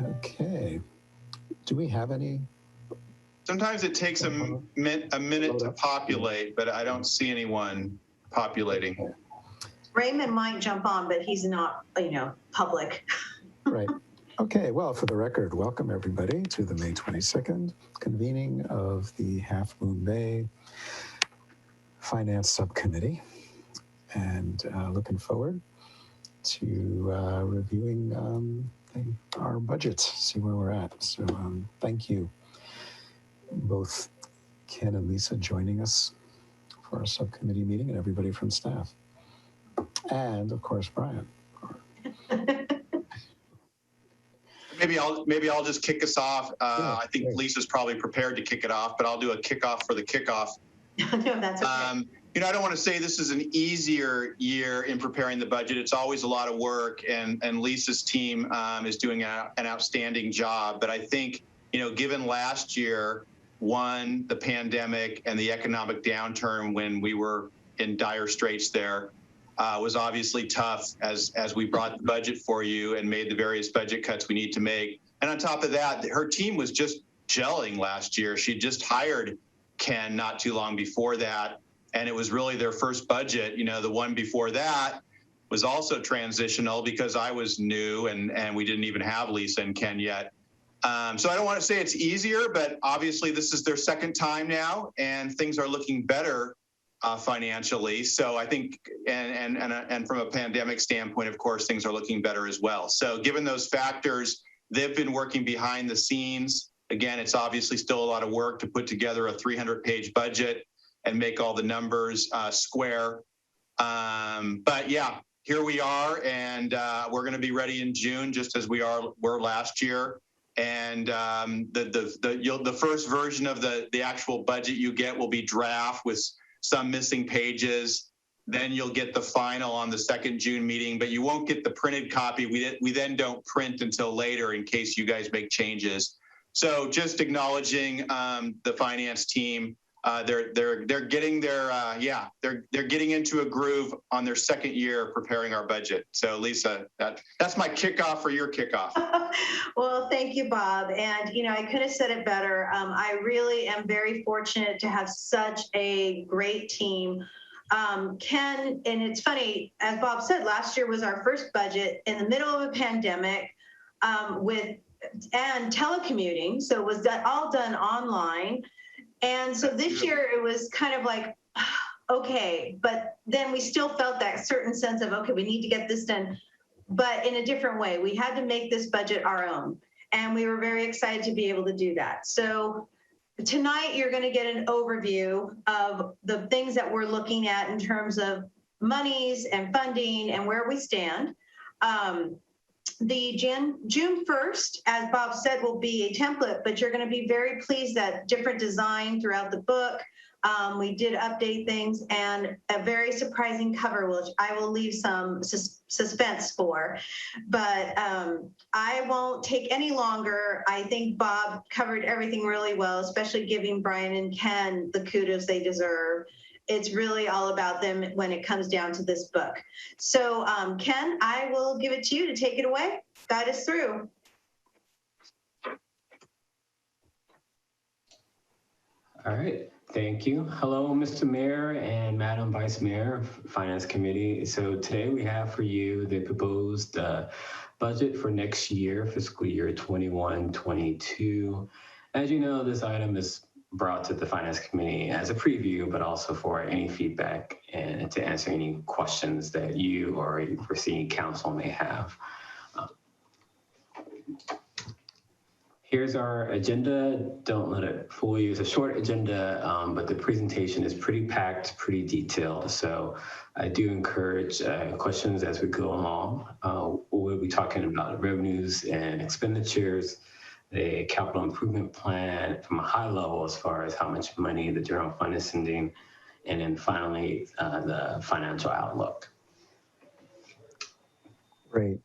Okay. Do we have any? Sometimes it takes a minute to populate, but I don't see anyone populating. Okay. Raymond might jump on, but he's not, public. Right. Okay, well, for the record, welcome everybody to the May 22nd convening of the Half Moon Bay Finance Subcommittee, and looking forward to reviewing our budgets, see where we're at. So thank you, both Ken and Lisa, joining us for our subcommittee meeting, and everybody from staff. And of course, Brian. Maybe I'll just kick us off. Yeah, I think great. Lisa's probably prepared to kick it off, but I'll do a kickoff for the kickoff. No, that's okay. I don't want to say this is an easier year in preparing the budget. It's always a lot of work, and Lisa's team is doing an outstanding job. But I think, given last year, one, the pandemic and the economic downturn when we were in dire straits there, was obviously tough as we brought the budget for you and made the various budget cuts we need to make. And on top of that, her team was just gelling last year. She just hired Ken not too long before that, and it was really their first budget. The one before that was also transitional because I was new and we didn't even have Lisa and Ken yet. So I don't want to say it's easier, but obviously this is their second time now, and things are looking better financially. So I think, and from a pandemic standpoint, of course, things are looking better as well. So given those factors, they've been working behind the scenes. Again, it's obviously still a lot of work to put together a 300-page budget and make all the numbers square. But yeah, here we are, and we're going to be ready in June, just as were last year. And the first version of the actual budget you get will be draft with some missing pages. Then you'll get the final on the second June meeting, but you won't get the printed copy. We then don't print until later in case you guys make changes. So just acknowledging the finance team. They're getting they're getting into a groove on their second year preparing our budget. So Lisa, that's my kickoff for your kickoff. Well, thank you, Bob. And I could have said it better. I really am very fortunate to have such a great team. Ken, and it's funny, as Bob said, last year was our first budget in the middle of a pandemic and telecommuting. So it was all done online. And so this year it was kind of like, okay, but then we still felt that certain sense of, okay, we need to get this done, but in a different way. We had to make this budget our own, and we were very excited to be able to do that. So tonight you're going to get an overview of the things that we're looking at in terms of monies and funding and where we stand. The June 1st, as Bob said, will be a template, but you're going to be very pleased that different design throughout the book. We did update things, and a very surprising cover, which I will leave some suspense for. But I won't take any longer. I think Bob covered everything really well, especially giving Brian and Ken the kudos they deserve. It's really all about them when it comes down to this book. So Ken, I will give it to you to take it away. Guide us through. All right, thank you. Hello, Mr. Mayor and Madam Vice Mayor, Finance Committee. So today we have for you the proposed budget for next year, fiscal year 21-22. As you know, this item is brought to the Finance Committee as a preview, but also for any feedback and to answer any questions that you or a foreseeing council may have. Here's our agenda. Don't let it fool you. It's a short agenda, but the presentation is pretty packed, pretty detailed. So I do encourage questions as we go along. We'll be talking about revenues and expenditures, the capital improvement plan from a high level as far as how much money the general fund is sending, and then finally the financial outlook. Great.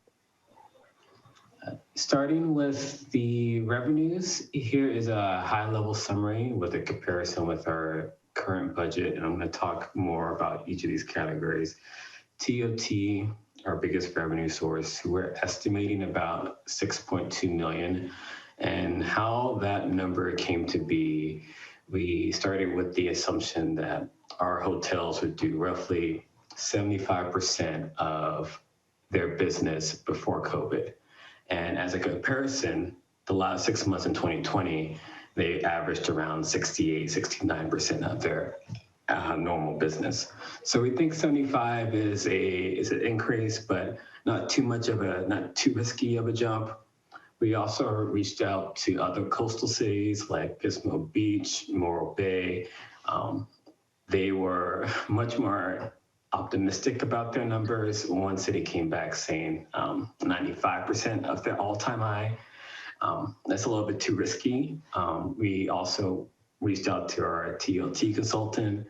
Starting with the revenues, here is a high-level summary with a comparison with our current budget, and I'm going to talk more about each of these categories. TOT our biggest revenue source. We're estimating about 6.2 million. And how that number came to be, we started with the assumption that our hotels would do roughly 75% of their business before COVID. And as a comparison, the last 6 months in 2020, they averaged around 68, 69% of their normal business. So we think 75 is an increase, but not too risky of a jump. We also reached out to other coastal cities like Pismo Beach, Morro Bay. They were much more optimistic about their numbers. One city came back saying 95% of their all-time high. That's a little bit too risky. We also reached out to our TLT consultant.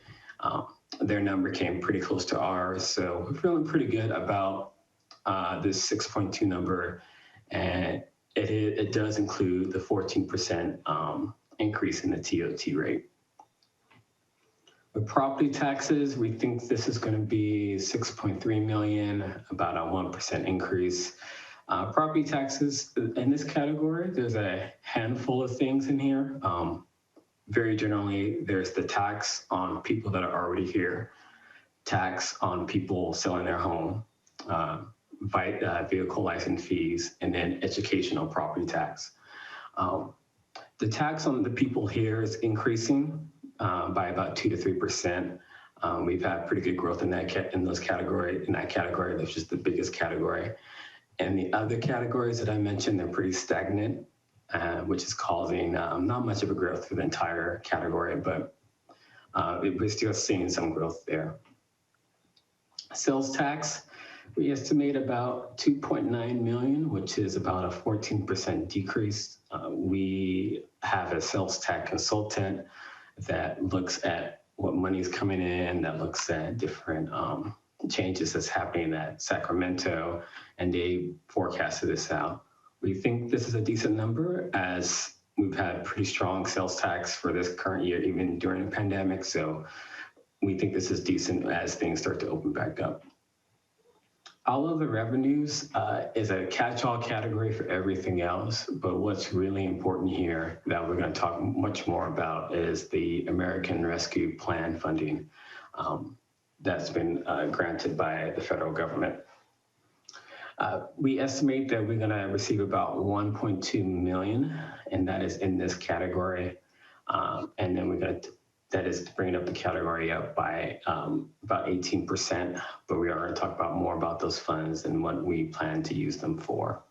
Their number came pretty close to ours. So we're feeling pretty good about this 6.2 number. And it does include the 14% increase in the TOT rate. With property taxes, we think this is going to be 6.3 million, about a 1% increase. Property taxes in this category, there's a handful of things in here. Very generally, there's the tax on people that are already here, tax on people selling their home, vehicle license fees, and then educational property tax. The tax on the people here is increasing by about 2 to 3%. We've had pretty good growth in that category. That's just the biggest category. And the other categories that I mentioned, they're pretty stagnant, which is causing not much of a growth for the entire category, but we're still seeing some growth there. Sales tax, we estimate about 2.9 million, which is about a 14% decrease. We have a sales tax consultant that looks at what money is coming in, that looks at different changes that's happening at Sacramento, and they forecasted this out. We think this is a decent number as we've had pretty strong sales tax for this current year, even during the pandemic. So we think this is decent as things start to open back up. All of the revenues is a catch-all category for everything else, but what's really important here that we're going to talk much more about is the American Rescue Plan funding that's been granted by the federal government. We estimate that we're going to receive about 1.2 million, and that is in this category. And then that is bringing up the category up by about 18%, but we are going to talk about more about those funds and what we plan to use them for.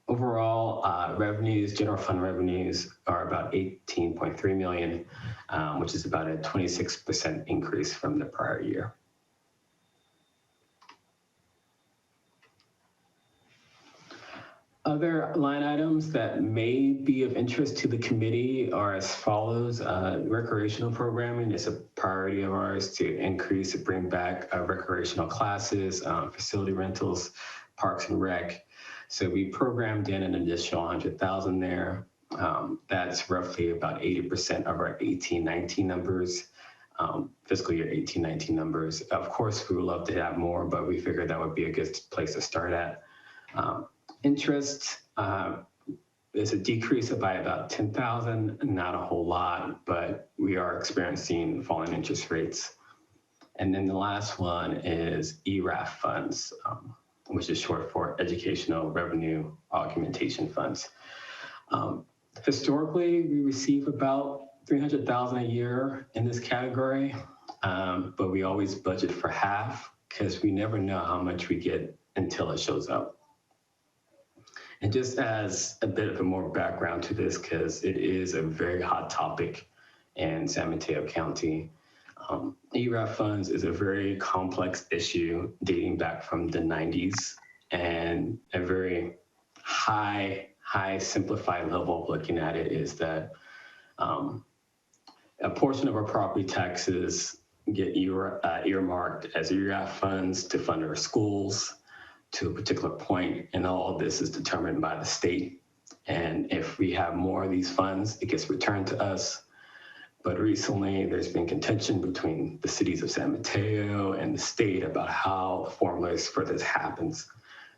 Overall, general fund revenues are about 18.3 million, which is about a 26% increase from the prior year. Other line items that may be of interest to the committee are as follows. Recreational programming is a priority of ours to bring back recreational classes, facility rentals, parks and rec. So we programmed in an additional 100,000 there. That's roughly about 80% of our 18-19 numbers, fiscal year 18-19 numbers. Of course, we would love to have more, but we figured that would be a good place to start at. Interest is a decrease by about 10,000, not a whole lot, but we are experiencing falling interest rates. And then the last one is ERAF funds, which is short for Educational Revenue Augmentation Funds. Historically, we receive about 300,000 a year in this category, but we always budget for half because we never know how much we get until it shows up. And just as a bit of a more background to this, because it is a very hot topic in San Mateo County, ERAF funds is a very complex issue dating back from the 90s, and a very high simplified level of looking at it is that a portion of our property taxes get earmarked as ERAF funds to fund our schools to a particular point, and all of this is determined by the state. And if we have more of these funds, it gets returned to us. But recently, there's been contention between the cities of San Mateo and the state about how formulas for this happens.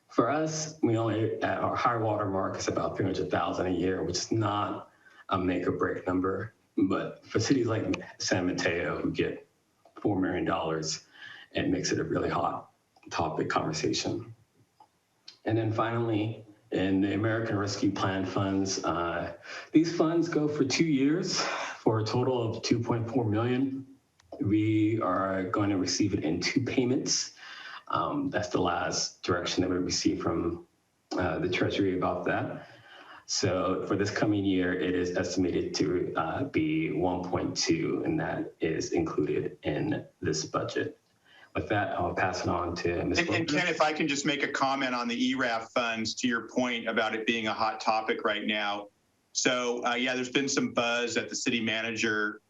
For us, our high water mark is about $300,000 a year, which is not a make or break number. But for cities like San Mateo, who get $4 million, it makes it a really hot topic conversation. And then finally, in the American Rescue Plan funds, these funds go for 2 years for a total of $2.4 million. We are going to receive it in 2 payments. That's the last direction that we received from the Treasury about that. So for this coming year, it is estimated to be 1.2, and that is included in this budget. With that, I'll pass it on to Ms. And Ken, if I can just make a comment on the ERAF funds, to your point about it being a hot topic right now. So yeah, there's been some buzz at the city manager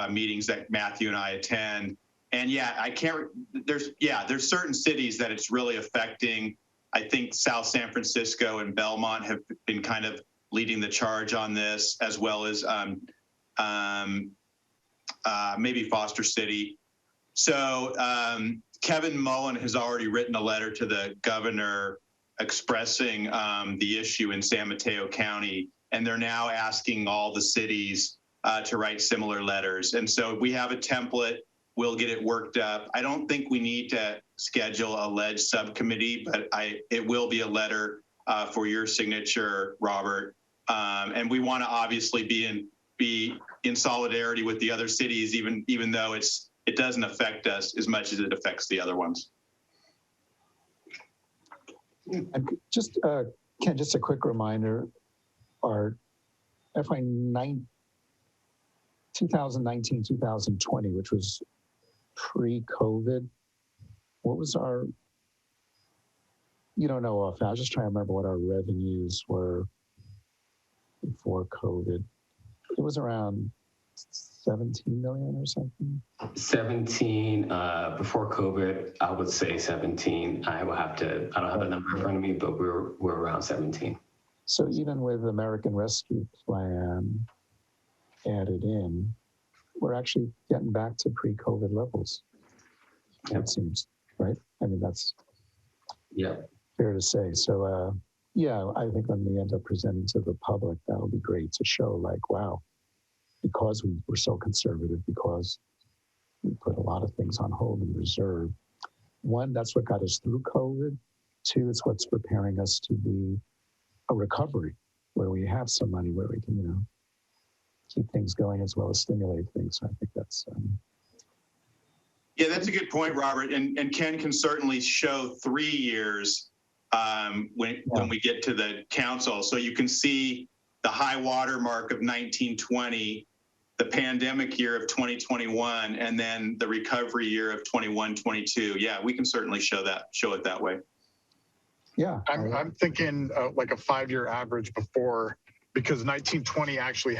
meetings that Matthew and I attend. And yeah, there's certain cities that it's really affecting. I think South San Francisco and Belmont have been kind of leading the charge on this, as well as maybe Foster City. So Kevin Mullen has already written a letter to the governor expressing the issue in San Mateo County, and they're now asking all the cities to write similar letters. And so we have a template. We'll get it worked up. I don't think we need to schedule a ledge subcommittee, but it will be a letter for your signature, Robert. And we want to obviously be in solidarity with the other cities, even though it doesn't affect us as much as it affects the other ones. And just, Ken, just a quick reminder, our FY 2019-2020, which was pre-COVID, what was our, you don't know offhand, I was just trying to remember what our revenues were before COVID. It was around 17 million or something? 17, before COVID, I would say 17. I don't have the number in front of me, but we're around 17. So even with American Rescue Plan added in, we're actually getting back to pre-COVID levels. It seems, right? I mean, that's fair to say. So yeah, I think when we end up presenting to the public, that'll be great to show like, wow, because we were so conservative, because we put a lot of things on hold and reserve. One, that's what got us through COVID. Two, it's what's preparing us to be a recovery where we have some money where we can, keep things going as well as stimulate things. So I think that's. Yeah, that's a good point, Robert. And Ken can certainly show 3 years when we get to the council. So you can see the high water mark of 1920, the pandemic year of 2021, and then the recovery year of 21-22. Yeah, we can certainly show it that way. Yeah, I'm thinking like a 5-year average before, because 1920 actually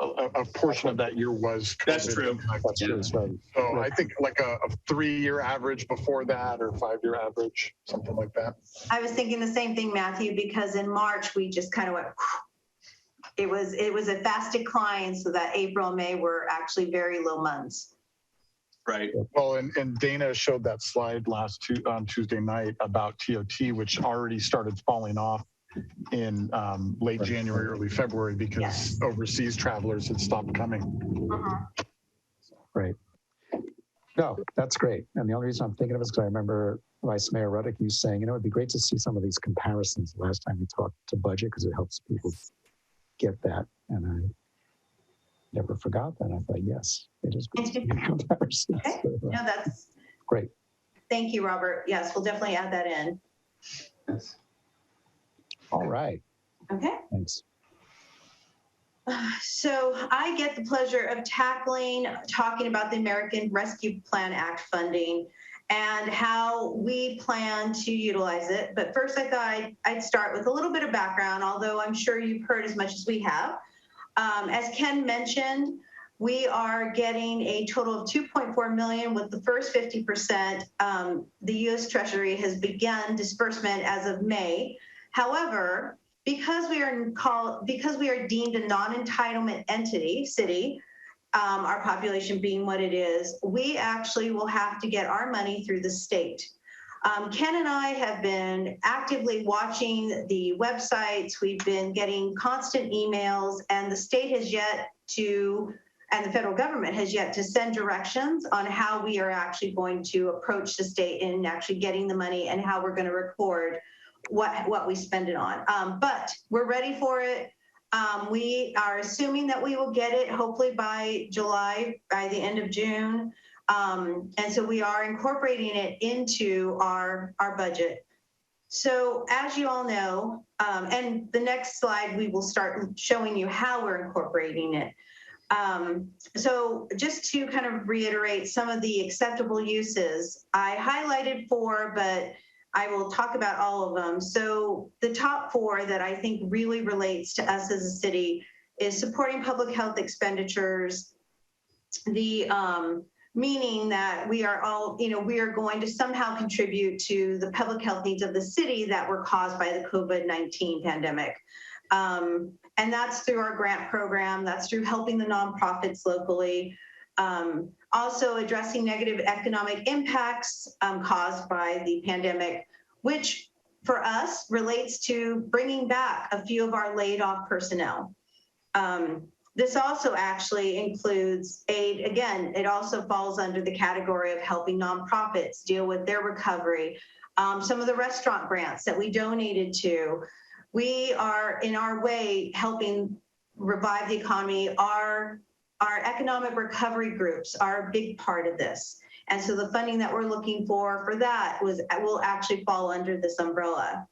a portion of that year was COVID. That's true. That's true. So I think like a 3-year average before that, or 5-year average, something like that. I was thinking the same thing, Matthew, because in March we just kind of went. It was a fast decline, so that April and May were actually very low months. Right. Well, and Dana showed that slide on Tuesday night about TOT, which already started falling off in late January, early February, because overseas travelers had stopped coming. Right. No, that's great. And the only reason I'm thinking of it is because I remember Vice Mayor Ruddick, you saying, it'd be great to see some of these comparisons last time we talked to budget, because it helps people get that. And I never forgot that. I thought, yes, it is good to see comparisons. Okay. No, that's great. Thank you, Robert. Yes, we'll definitely add that in. Yes. All right. Okay. Thanks. So I get the pleasure of talking about the American Rescue Plan Act funding and how we plan to utilize it. But first, I thought I'd start with a little bit of background, although I'm sure you've heard as much as we have. As Ken mentioned, we are getting a total of $2.4 million with the first 50%. The U.S. Treasury has begun disbursement as of May. However, because we are deemed a non-entitlement entity, city, our population being what it is, we actually will have to get our money through the state. Ken and I have been actively watching the websites. We've been getting constant emails, and the state has yet to, and the federal government has yet to send directions on how we are actually going to approach the state in actually getting the money and how we're going to record what we spend it on. But we're ready for it. We are assuming that we will get it hopefully by July, by the end of June. And so we are incorporating it into our budget. So as you all know, and the next slide, we will start showing you how we're incorporating it. So just to kind of reiterate some of the acceptable uses, I highlighted 4, but I will talk about all of them. So the top 4 that I think really relates to us as a city is supporting public health expenditures, meaning that we are all, we are going to somehow contribute to the public health needs of the city that were caused by the COVID-19 pandemic. And that's through our grant program, that's through helping the nonprofits locally. Also addressing negative economic impacts caused by the pandemic, which for us relates to bringing back a few of our laid off personnel. This also actually includes aid. Again, it also falls under the category of helping nonprofits deal with their recovery. Some of the restaurant grants that we donated to, we are in our way helping revive the economy. Our economic recovery groups are a big part of this. And so the funding that we're looking for that will actually fall under this umbrella.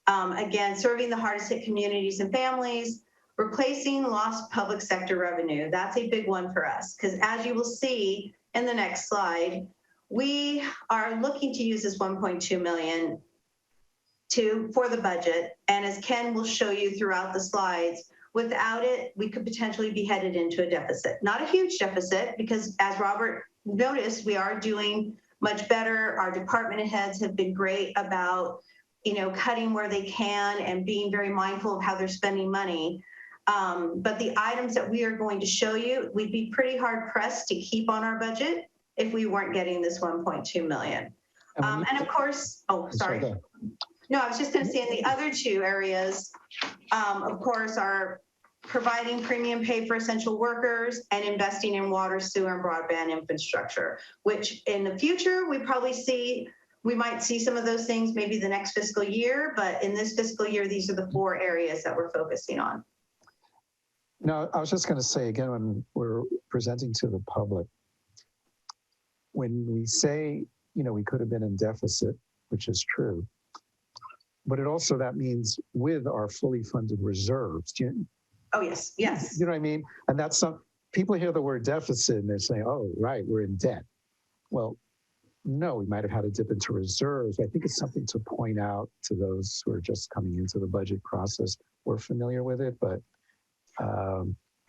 Again, serving the hardest hit communities and families, replacing lost public sector revenue. That's a big one for us, because as you will see in the next slide, we are looking to use this 1.2 million for the budget. And as Ken will show you throughout the slides, without it, we could potentially be headed into a deficit. Not a huge deficit, because as Robert noticed, we are doing much better. Our department heads have been great about, cutting where they can and being very mindful of how they're spending money. But the items that we are going to show you, we'd be pretty hard pressed to keep on our budget if we weren't getting this 1.2 million. And of course, sorry. No, I was just going to say in the other 2 areas, of course, are providing premium pay for essential workers and investing in water, sewer, and broadband infrastructure, which in the future, we might see some of those things maybe the next fiscal year, but in this fiscal year, these are the 4 areas that we're focusing on. No, I was just going to say again, when we're presenting to the public, when we say, we could have been in deficit, which is true, but that means with our fully funded reserves. Oh, yes. You know what I mean? And that's people hear the word deficit and they're saying, oh, right, we're in debt. Well, no, we might have had to dip into reserves. I think it's something to point out to those who are just coming into the budget process. We're familiar with it, but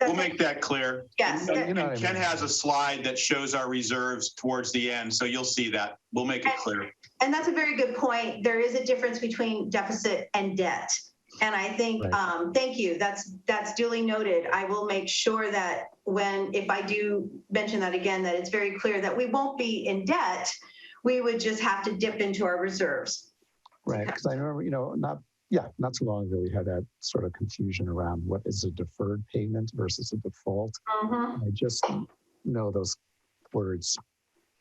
we'll make that clear. Yes. And Ken has a slide that shows our reserves towards the end, so you'll see that. We'll make it clear. And that's a very good point. There is a difference between deficit and debt. And I think, right. Thank you. That's duly noted. I will make sure that if I do mention that again, that it's very clear that we won't be in debt. We would just have to dip into our reserves. Right. Because I remember, not too long ago, we had that sort of confusion around what is a deferred payment versus a default. Mm-hmm. I just know those words.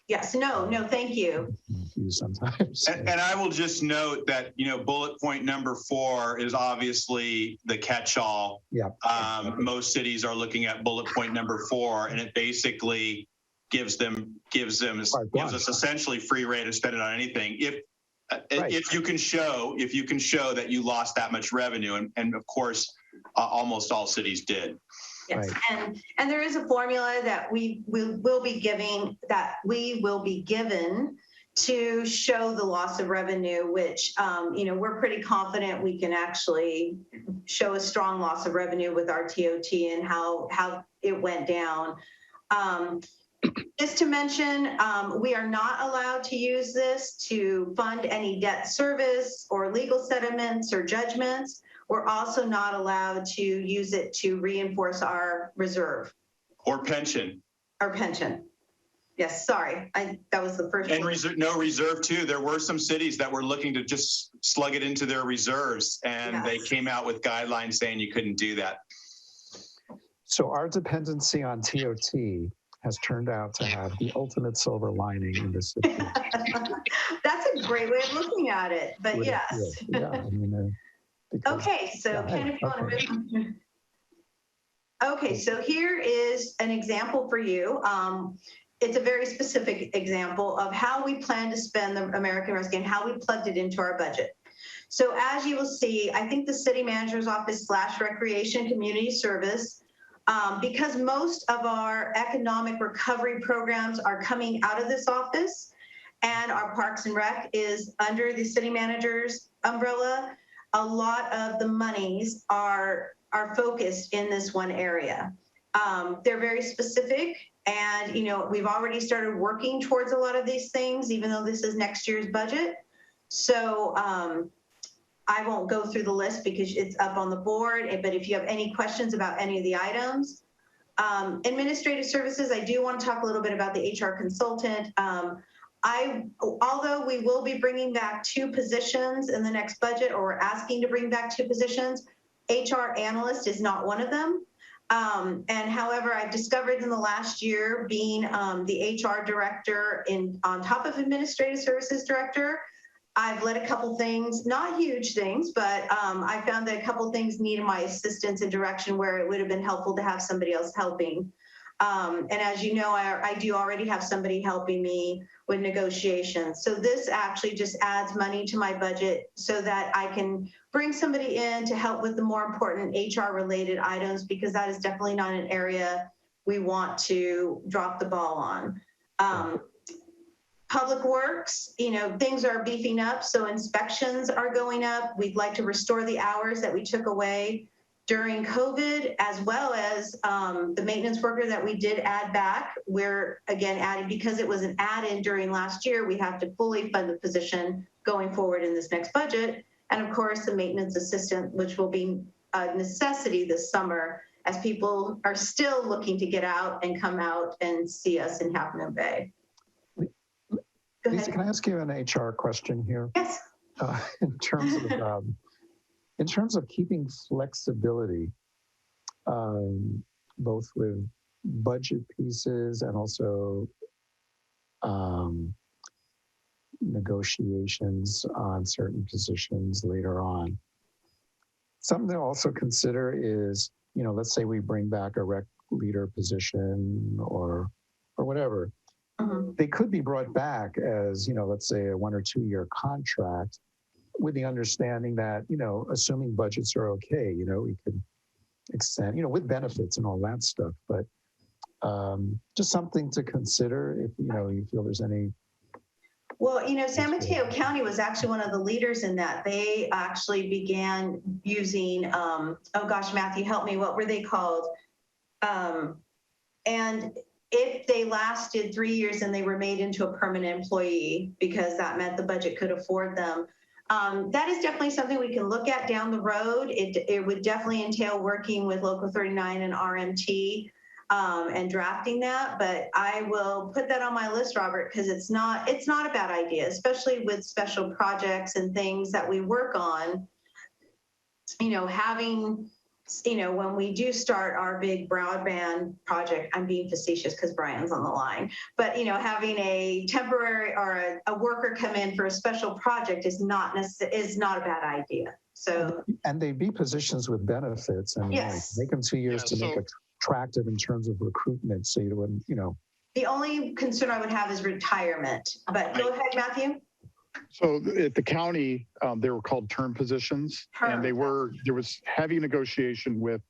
Yes, no, thank you. Sometimes. And I will just note that, bullet point number 4 is obviously the catch-all. Yeah. Most cities are looking at bullet point number 4, and it basically gives us essentially free rein to spend it on anything. If you can show that you lost that much revenue, and of course, almost all cities did. Yes, right. And there is a formula that we will be given to show the loss of revenue, which we're pretty confident we can actually show a strong loss of revenue with our TOT and how it went down. Just to mention, we are not allowed to use this to fund any debt service or legal settlements or judgments. We're also not allowed to use it to reinforce our reserve. Or pension. Or pension. Yes, sorry, that was the first And one. no reserve too. There were some cities that were looking to just slug it into their reserves, and they came out with guidelines saying you couldn't do that. So our dependency on TOT has turned out to have the ultimate silver lining in this situation. That's a great way of looking at it, but yes. Yeah, I mean, because, Okay, so yeah, Ken, if you want okay. to move. Okay, so here is an example for you. It's a very specific example of how we plan to spend the American Rescue and how we plugged it into our budget. So as you will see, I think the city manager's office / recreation community service, because most of our economic recovery programs are coming out of this office and our Parks and Rec is under the city manager's umbrella, a lot of the monies are focused in this one area. They're very specific. And, you know, we've already started working towards a lot of these things, even though this is next year's budget. So I won't go through the list because it's up on the board. But if you have any questions about any of the items, administrative services, I do want to talk a little bit about the HR consultant. Although we will be bringing back 2 positions in the next budget, or we're asking to bring back 2 positions, HR analyst is not one of them. And however, I've discovered in the last year being the HR director on top of administrative services director, I've let a couple things, not huge things, but I found that a couple things needed my assistance and direction where it would have been helpful to have somebody else helping. And as you know, I do already have somebody helping me with negotiations. So this actually just adds money to my budget so that I can bring somebody in to help with the more important HR related items, because that is definitely not an area we want to drop the ball on. Public Works, you know, things are beefing up. So inspections are going up. We'd like to restore the hours that we took away during COVID, as well as the maintenance worker that we did add back. We're again adding, because it was an add-in during last year, we have to fully fund the position going forward in this next budget. And of course, the maintenance assistant, which will be a necessity this summer as people are still looking to get out and come out and see us in Half Moon Bay. Lisa, can I ask you an HR question here? Yes. In terms of keeping flexibility, both with budget pieces and also negotiations on certain positions later on. Something to also consider is, you know, let's say we bring back a rec leader position or whatever. They could be brought back as, you know, let's say a 1 or 2 year contract, with the understanding that, you know, assuming budgets are okay, you know, we could extend, you know, with benefits and all that stuff. But just something to consider if, you know, you feel there's any. Well, you know, San Mateo County was actually one of the leaders in that. They actually began using, oh gosh, Matthew, help me, what were they called? And if they lasted 3 years and they were made into a permanent employee, because that meant the budget could afford them, that is definitely something we can look at down the road. It would definitely entail working with Local 39 and RMT and drafting that, but I will put that on my list, Robert, because it's not a bad idea, especially with special projects and things that we work on. You know, having, you know, when we do start our big broadband project, I'm being facetious because Brian's on the line, but, you know, having a temporary or a worker come in for a special project is not a bad idea. So, and they'd be positions with benefits, and yes, make them 2 years to make it attractive in terms of recruitment. So you wouldn't, you know. The only concern I would have is retirement, but go ahead, Matthew. So at the county, they were called term positions, and there was heavy negotiation with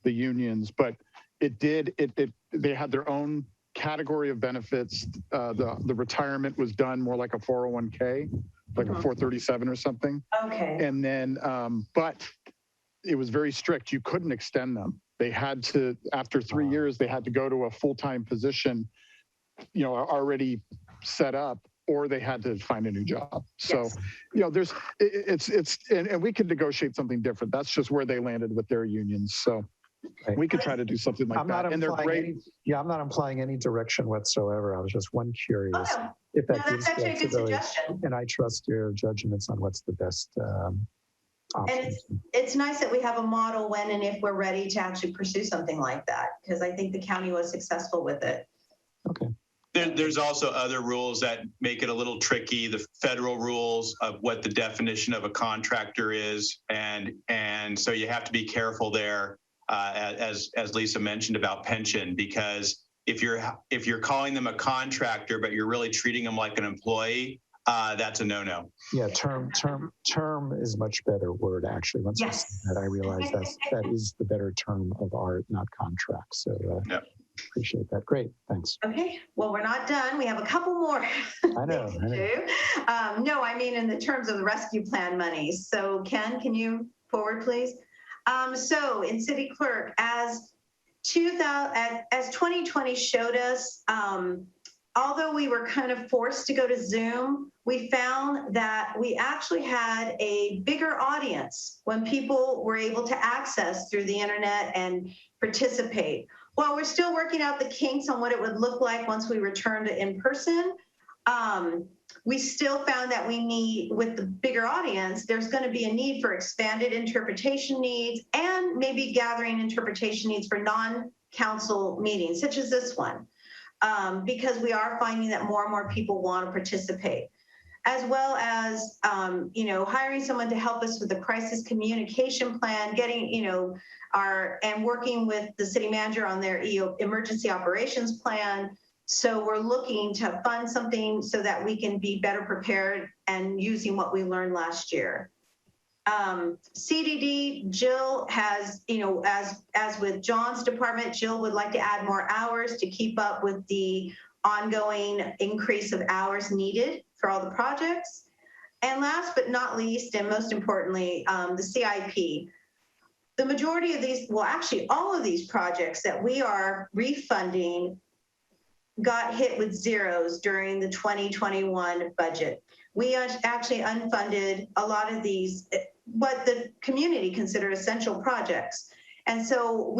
the unions, but they had their own category of benefits. The retirement was done more like a 401k, like a 437 or something. Okay. And then, but it was very strict. You couldn't extend them. They had to, after 3 years, they had to go to a full-time position, you know, already set up, or they had to find a new job. So, you know, and we could negotiate something different. That's just where they landed with their unions. So, Right. We could try to do something like I'm that. not And they're implying great. I'm not implying any direction whatsoever. I was just curious Oh, no. if No, that that's gives actually a good flexibility. suggestion. And I trust your judgments on what's the best option. And it's nice that we have a model when and if we're ready to actually pursue something like that, because I think the county was successful with it. Okay. There's also other rules that make it a little tricky. The federal rules of what the definition of a contractor is, and so you have to be careful there, as Lisa mentioned about pension, because if you're calling them a contractor but you're really treating them like an employee, that's a no-no. Yeah, term is much better word actually. Once Yes. you said that, I realize that is the better term of art, not contract. So Yep. appreciate that. Great, thanks. Okay, well, we're not done. We have a couple more. I know. No, I mean in the terms of the rescue plan money. So Ken, can you forward, please? So in city clerk, as 2020 showed us, although we were kind of forced to go to Zoom, we found that we actually had a bigger audience when people were able to access through the internet and participate. While we're still working out the kinks on what it would look like once we return to in-person, we still found that we need, with the bigger audience, there's going to be a need for expanded interpretation needs and maybe gathering interpretation needs for non-council meetings, such as this one. Because we are finding that more and more people want to participate, as well as, hiring someone to help us with the crisis communication plan, getting, and working with the city manager on their emergency operations plan. So we're looking to fund something so that we can be better prepared and using what we learned last year. CDD, Jill has, as with John's department, Jill would like to add more hours to keep up with the ongoing increase of hours needed for all the projects. And last but not least, and most importantly, the CIP. The majority of these, well, actually all of these projects that we are refunding got hit with zeros during the 2021 budget. We actually unfunded a lot of these, what the community consider essential projects. And so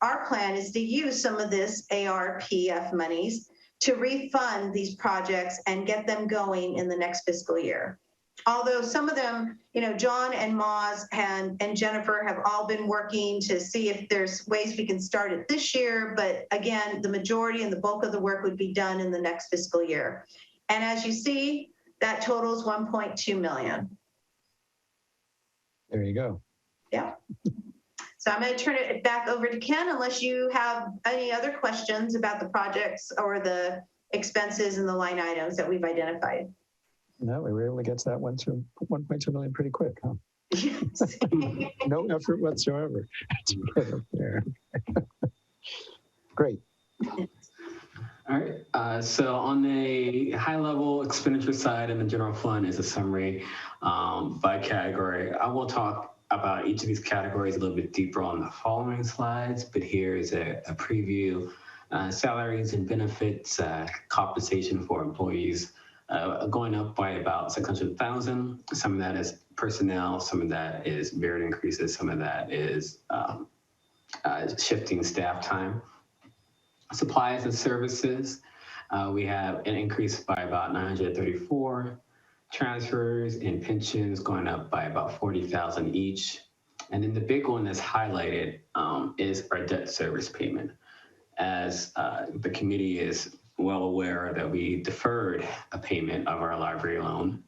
our plan is to use some of this ARPF monies to refund these projects and get them going in the next fiscal year. Although some of them, John and Moz and Jennifer have all been working to see if there's ways we can start it this year. But again, the majority and the bulk of the work would be done in the next fiscal year. And as you see, that totals 1.2 million. There you go. Yeah. So I'm going to turn it back over to Ken, unless you have any other questions about the projects or the expenses and the line items that we've identified. No, we were able to get to that 1.2 million pretty quick, huh? Yes. No effort whatsoever. There. Great. All right, so on the high level expenditure side in the general fund is a summary by category. I will talk about each of these categories a little bit deeper on the following slides, but here is a preview. Salaries and benefits, compensation for employees going up by about 600,000. Some of that is personnel, some of that is merit increases, some of that is shifting staff time. Supplies and services, we have an increase by about 934. Transfers and pensions going up by about 40,000 each. And then the big one that's highlighted is our debt service payment. As the committee is well aware that we deferred a payment of our library loan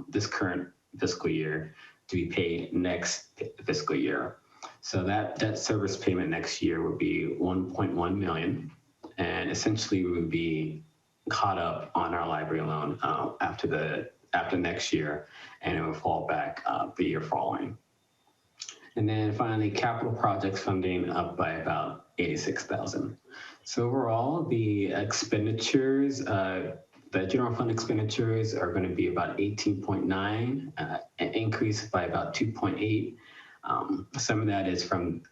this current fiscal year to be paid next fiscal year. So that debt service payment next year would be 1.1 million. And essentially we would be caught up on our library loan after next year, and it will fall back the year following. And then finally, capital projects funding up by about 86,000. So overall, the expenditures, the general fund expenditures are going to be about 18.9, an increase by about 2.8. Some of that is from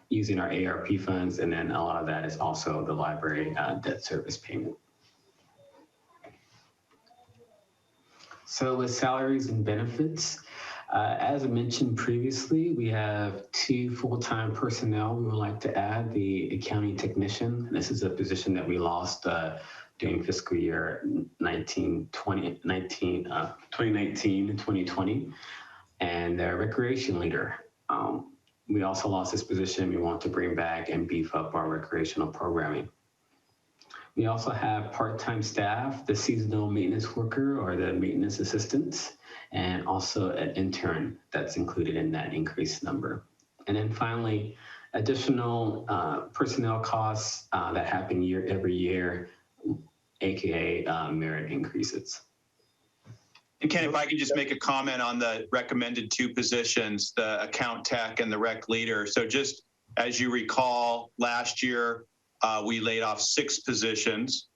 using our ARP funds, and then a lot of that is also the library debt service payment. So with salaries and benefits, As I mentioned previously, we have 2 full-time personnel we would like to add. The accounting technician, this is a position that we lost during fiscal year 2019 and 2020, and the recreation leader. We also lost this position. We want to bring back and beef up our recreational programming. We also have part-time staff, the seasonal maintenance worker or the maintenance assistants, and also an intern that's included in that increased number. And then finally, additional personnel costs that happen every year, AKA merit increases. And Ken, if I could just make a comment on the recommended 2 positions, the account tech and the rec leader. So just as you recall, last year, we laid off 6 positions,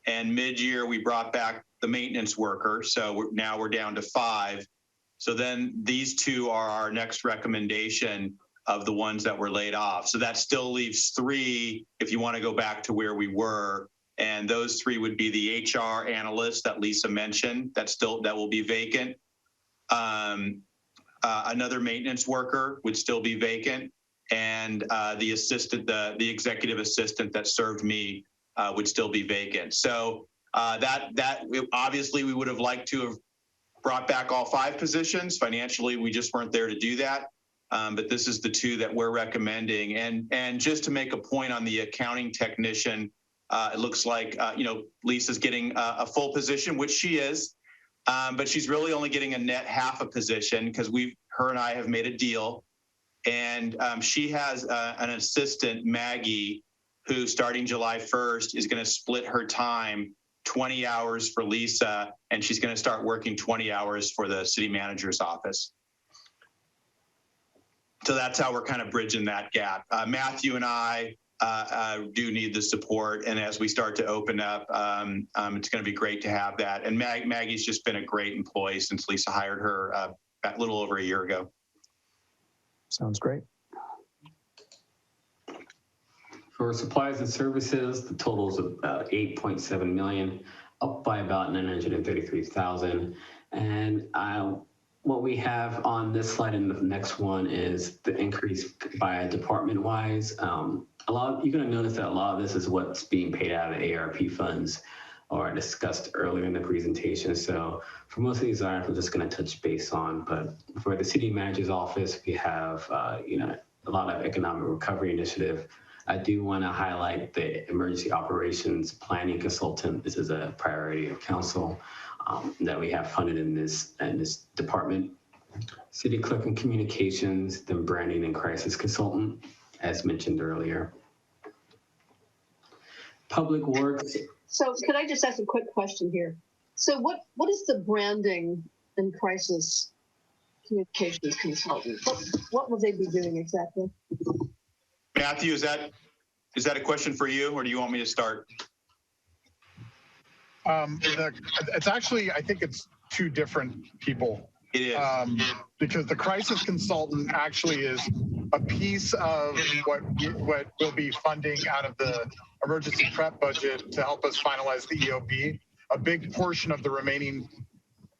and mid-year we brought back the maintenance worker. So now we're down to 5. So then these 2 are our next recommendation of the ones that were laid off. So that still leaves 3 if you want to go back to where we were. And those 3 would be the HR analyst that Lisa mentioned, that will be vacant. Another maintenance worker would still be vacant. And the assistant, the executive assistant that served me would still be vacant. So obviously we would have liked to have brought back all 5 positions. Financially, we just weren't there to do that. But this is the 2 that we're recommending. And just to make a point on the accounting technician, it looks like Lisa's getting a full position, which she is, but she's really only getting a net half a position because her and I have made a deal. And she has an assistant, Maggie, who starting July 1st is going to split her time 20 hours for Lisa, and she's going to start working 20 hours for the city manager's office. So that's how we're kind of bridging that gap. Matthew and I do need the support, and as we start to open up, it's going to be great to have that. And Maggie's just been a great employee since Lisa hired her a little over a year ago. Sounds great. For supplies and services, the total is about 8.7 million, up by about 933,000. And what we have on this slide and the next one is the increase by department wise. You're going to notice that a lot of this is what's being paid out of ARP funds or discussed earlier in the presentation. So for most of these items, we're just going to touch base on. But for the city manager's office, we have a lot of economic recovery initiative. I do want to highlight the emergency operations planning consultant. This is a priority of council that we have funded in this department. City clerk and communications, the branding and crisis consultant, as mentioned earlier. Public works. So could I just ask a quick question here? So what is the branding and crisis communications consultant? What will they be doing exactly? Matthew, is that a question for you, or do you want me to start? It's actually, I think it's 2 different people. It is. Because the crisis consultant actually is a piece of what we'll be funding out of the emergency prep budget to help us finalize the EOP. A big portion of the remaining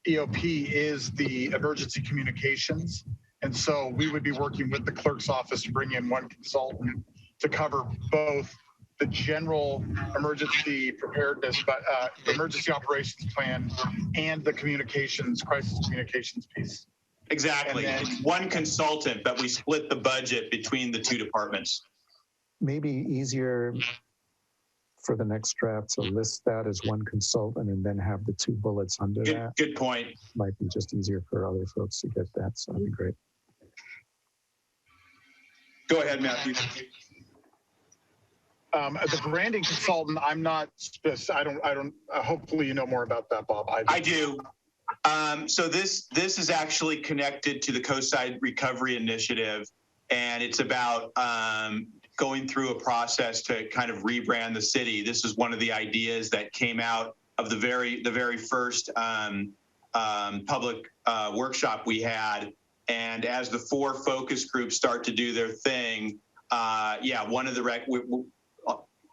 EOP is the emergency communications. And so we would be working with the clerk's office to bring in 1 consultant to cover both the general emergency preparedness, but emergency operations plan and the crisis communications piece. Exactly. It's 1 consultant, but we split the budget between the 2 departments. Maybe easier for the next draft to list that as 1 consultant and then have the 2 bullets under that. Good point. Might be just easier for other folks to get that, so that'd be great. Go ahead, Matthew. The branding consultant, I'm not, I don't, hopefully you know more about that, Bob. I do. So this is actually connected to the Coastside Recovery Initiative, and it's about going through a process to kind of rebrand the city. This is one of the ideas that came out of the very first public workshop we had. And as the 4 focus groups start to do their thing, one of the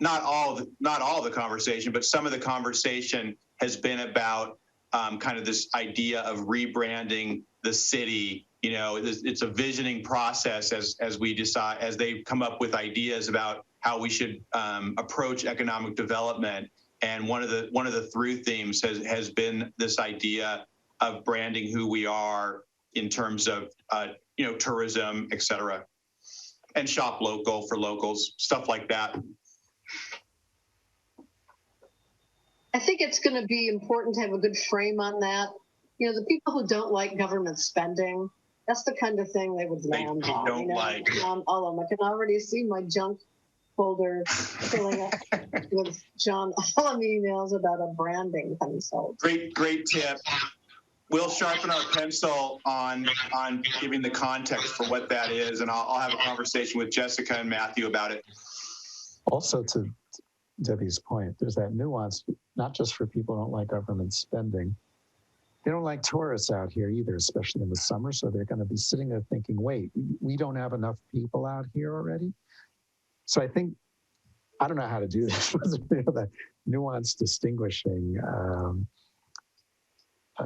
not all the conversation, but some of the conversation has been about kind of this idea of rebranding the city, it's a visioning process as we decide, as they come up with ideas about how we should approach economic development. And one of the through themes has been this idea of branding who we are in terms of tourism, et cetera, and shop local for locals, stuff like that. I think it's going to be important to have a good frame on that. The people who don't like government spending, that's the kind of thing they would land on. Don't like. All of them. I can already see my junk folder filling up with John Allen emails about a branding consult. Great tip. We'll sharpen our pencil on giving the context for what that is, and I'll have a conversation with Jessica and Matthew about it. Also, to Debbie's point, there's that nuance, not just for people who don't like government spending. They don't like tourists out here either, especially in the summer. So they're going to be sitting there thinking, wait, we don't have enough people out here already. So I think, I don't know how to do this, that nuance distinguishing.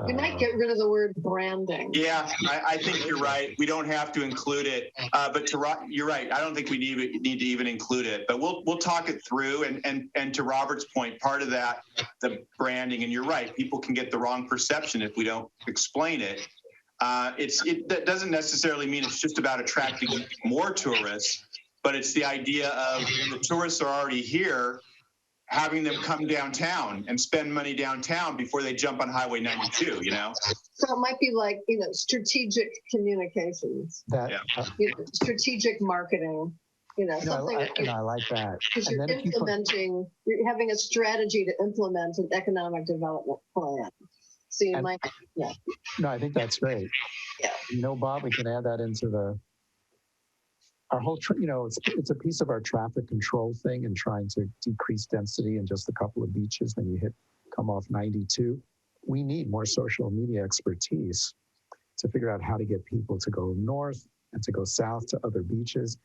We might get rid of the word branding. Yeah, I think you're right. We don't have to include it, but you're right. I don't think we need to even include it. But we'll talk it through. And to Robert's point, part of that, the branding. And you're right. People can get the wrong perception if we don't explain it. That doesn't necessarily mean it's just about attracting more tourists, but it's the idea of when the tourists are already here, having them come downtown and spend money downtown before they jump on Highway 92, So it might be like, strategic communications, strategic marketing, something. I like that. Because you're implementing, you're having a strategy to implement an economic development plan. So you might, No, I think that's great. Yeah. Bob, we can add that into our whole, it's a piece of our traffic control thing and trying to decrease density in just a couple of beaches when you come off 92. We need more social media expertise to figure out how to get people to go north and to go south to other beaches.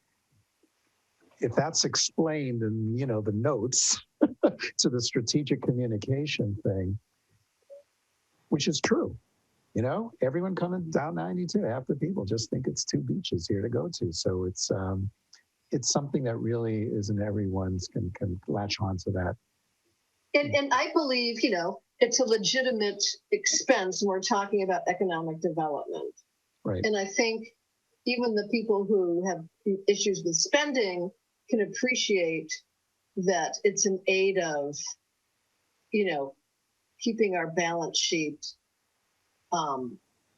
If that's explained in, the notes to the strategic communication thing, which is true. Everyone coming down 92, half the people just think it's two beaches here to go to. So it's something that really isn't everyone's can latch onto that. And I believe, it's a legitimate expense when we're talking about economic development. Right. And I think even the people who have issues with spending can appreciate that it's an aid of, keeping our balance sheet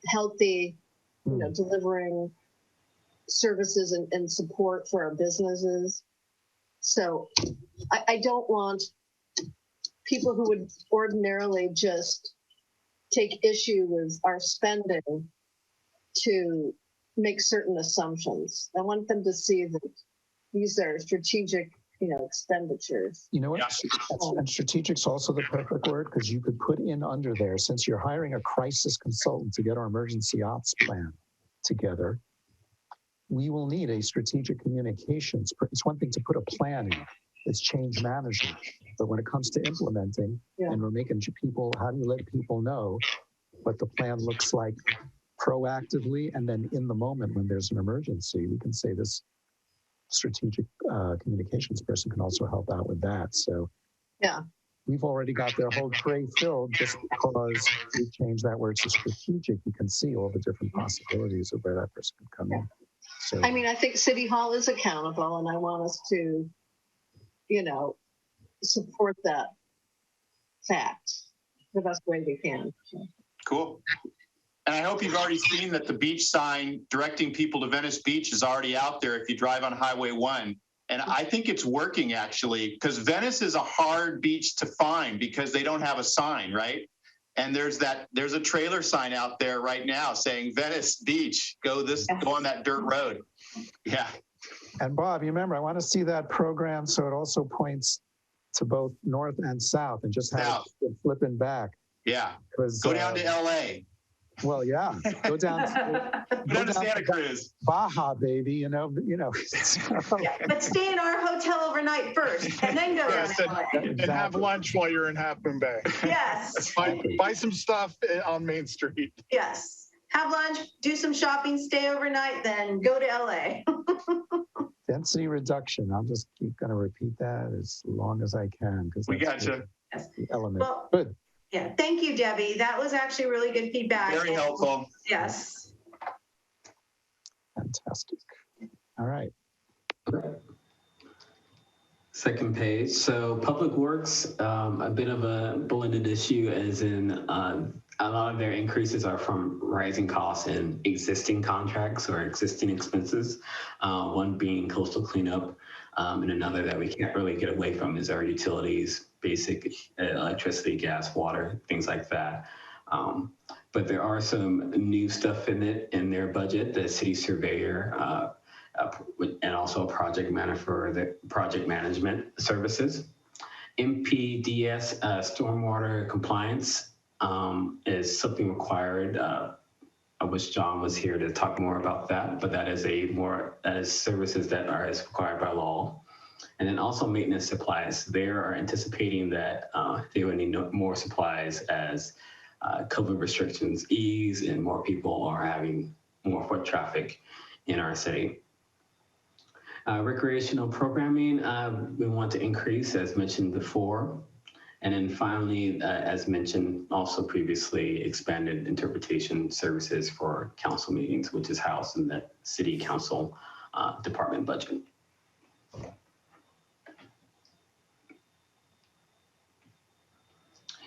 healthy, delivering services and support for our businesses. So I don't want people who would ordinarily just take issue with our spending to make certain assumptions. I want them to see that these are strategic, expenditures. You know what? And strategic's also the perfect word, because you could put in under there, since you're hiring a crisis consultant to get our emergency ops plan together, we will need a strategic communications. It's one thing to put a plan in, it's change management. But when it comes to implementing, and we're making people, how do you let people know what the plan looks like proactively, and then in the moment when there's an emergency, we can say this strategic communications person can also help out with that. So we've already got their whole tray filled just because we changed that word to strategic. You can see all the different possibilities of where that person could come in. So I think City Hall is accountable, and I want us to, support that fact the best way we can. Cool. And I hope you've already seen that the beach sign directing people to Venice Beach is already out there if you drive on Highway 1. And I think it's working, actually, because Venice is a hard beach to find because they don't have a sign, right? And there's a trailer sign out there right now saying Venice Beach, go on that dirt road. Yeah. And Bob, you remember, I want to see that program so it also points to both north and south and just have it flipping back. Yeah. Go down to LA. Well, yeah. Go down to Santa Cruz. Baja, baby, But stay in our hotel overnight first and then go down to LA. And have lunch while you're in Half Moon Bay. Yes. Buy some stuff on Main Street. Yes. have lunch, do some shopping, stay overnight, then go to LA. Density reduction. I'm just keep going to repeat that as long as I can because We gotcha. Yes. the element. Well, Good. yeah, thank you, Debbie. That was actually really good feedback. Very helpful. Yes. Fantastic. All right. Second page. So Public Works, a bit of a blended issue, as in a lot of their increases are from rising costs in existing contracts or existing expenses. One being coastal cleanup, and another that we can't really get away from is our utilities, basic electricity, gas, water, things like that. But there are some new stuff in their budget. The city surveyor, and also a project manager for the project management services. MPDS stormwater compliance is something required. I wish John was here to talk more about that, but that is services that are as required by law. And then also maintenance supplies. They are anticipating that they would need more supplies as COVID restrictions ease and more people are having more foot traffic in our city. Recreational programming, we want to increase, as mentioned before. And then finally, as mentioned also previously, expanded interpretation services for council meetings, which is housed in the city council department budget.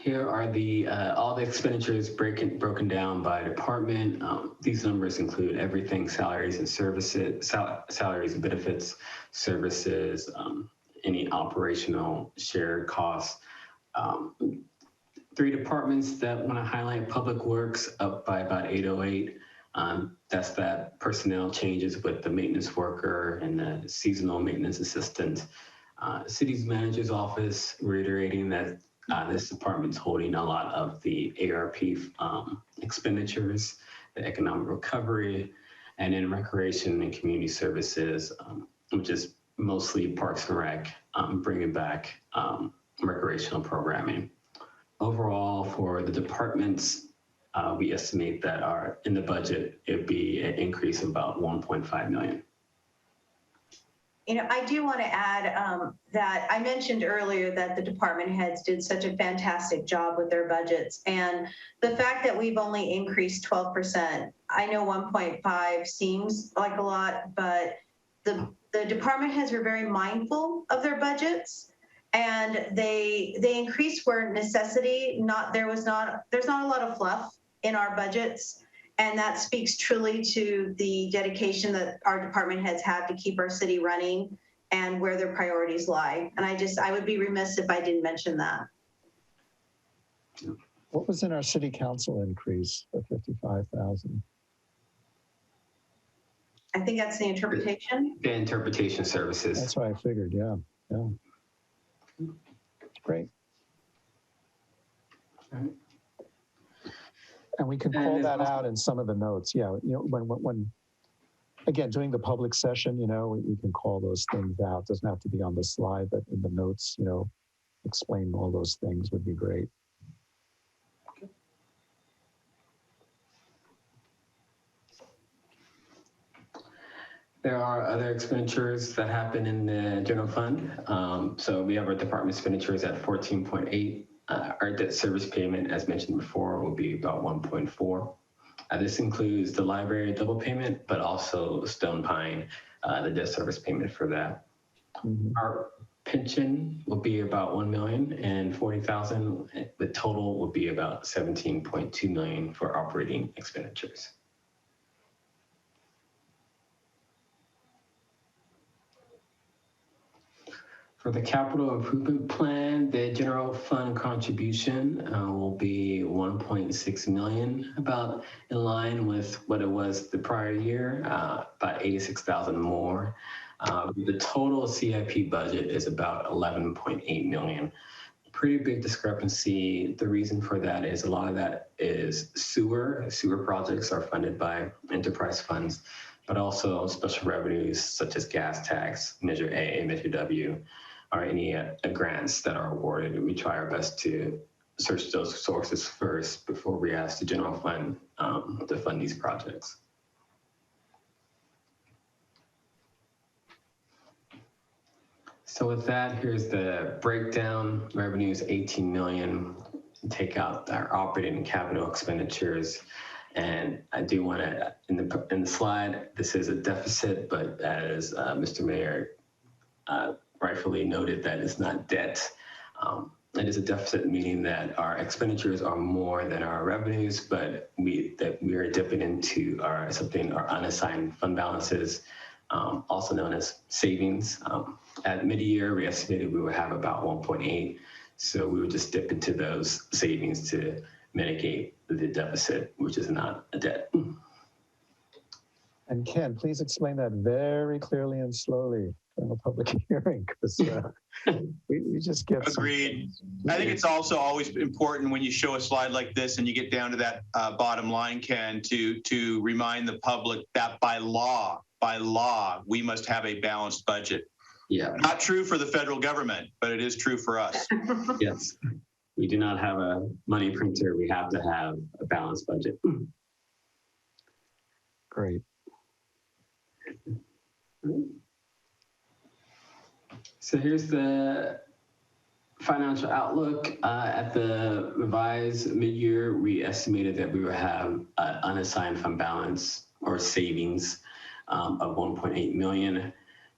Here are all the expenditures broken down by department. These numbers include everything: salaries and services, salaries and benefits, services, any operational shared costs. 3 departments that want to highlight: Public Works up by about 808. That's that personnel changes with the maintenance worker and the seasonal maintenance assistant. City's manager's office reiterating that this department's holding a lot of the ARP expenditures, the economic recovery, and then recreation and community services, which is mostly Parks and Rec, bringing back recreational programming. Overall, for the departments, we estimate that in the budget, it'd be an increase of about 1.5 million. You know, I do want to add that I mentioned earlier that the department heads did such a fantastic job with their budgets. And the fact that we've only increased 12%, I know 1.5 seems like a lot, but the department heads were very mindful of their budgets. And they increased where necessity, there's not a lot of fluff in our budgets. And that speaks truly to the dedication that our department heads have to keep our city running and where their priorities lie. And I would be remiss if I didn't mention that. What was in our city council increase of 55,000? I think that's the interpretation. The interpretation services. That's what I figured. Yeah. Great. All right. And we can call that out in some of the notes. Yeah, you know, when again, during the public session, you know, we can call those things out. It doesn't have to be on the slide, but in the notes, you know, explain all those things would be great. There are other expenditures that happen in the general fund. So we have our department expenditures at 14.8. Our debt service payment, as mentioned before, will be about 1.4. This includes the library double payment, but also Stone Pine, the debt service payment for that. Mm-hmm. Our pension will be about $1,040,000. The total will be about 17.2 million for operating expenditures. For the capital improvement plan, the general fund contribution will be 1.6 million, about in line with what it was the prior year, about 86,000 more. The total CIP budget is about 11.8 million. Pretty big discrepancy. The reason for that is a lot of that is sewer. Sewer projects are funded by enterprise funds, but also special revenues such as gas tax, Measure A, Measure W, or any grants that are awarded. We try our best to search those sources first before we ask the general fund to fund these projects. So with that, here's the breakdown. Revenue is 18 million. Take out our operating and capital expenditures. And I do want to, in the slide, this is a deficit, but as Mr. Mayor rightfully noted, that is not debt. It is a deficit, meaning that our expenditures are more than our revenues, but we are dipping into our unassigned fund balances, also known as savings. At mid-year, we estimated we would have about 1.8. So we would just dip into those savings to mitigate the deficit, which is not a debt. And Ken, please explain that very clearly and slowly in a public hearing, because we just get Agreed. I think it's also always important when you show a slide like this and you get down to that bottom line, Ken, to remind the public that by law, we must have a balanced budget. Yeah. Not true for the federal government, but it is true for us. Yes. We do not have a money printer. We have to have a balanced budget. Great. So here's the financial outlook. At the revised mid-year, we estimated that we would have an unassigned fund balance or savings of 1.8 million.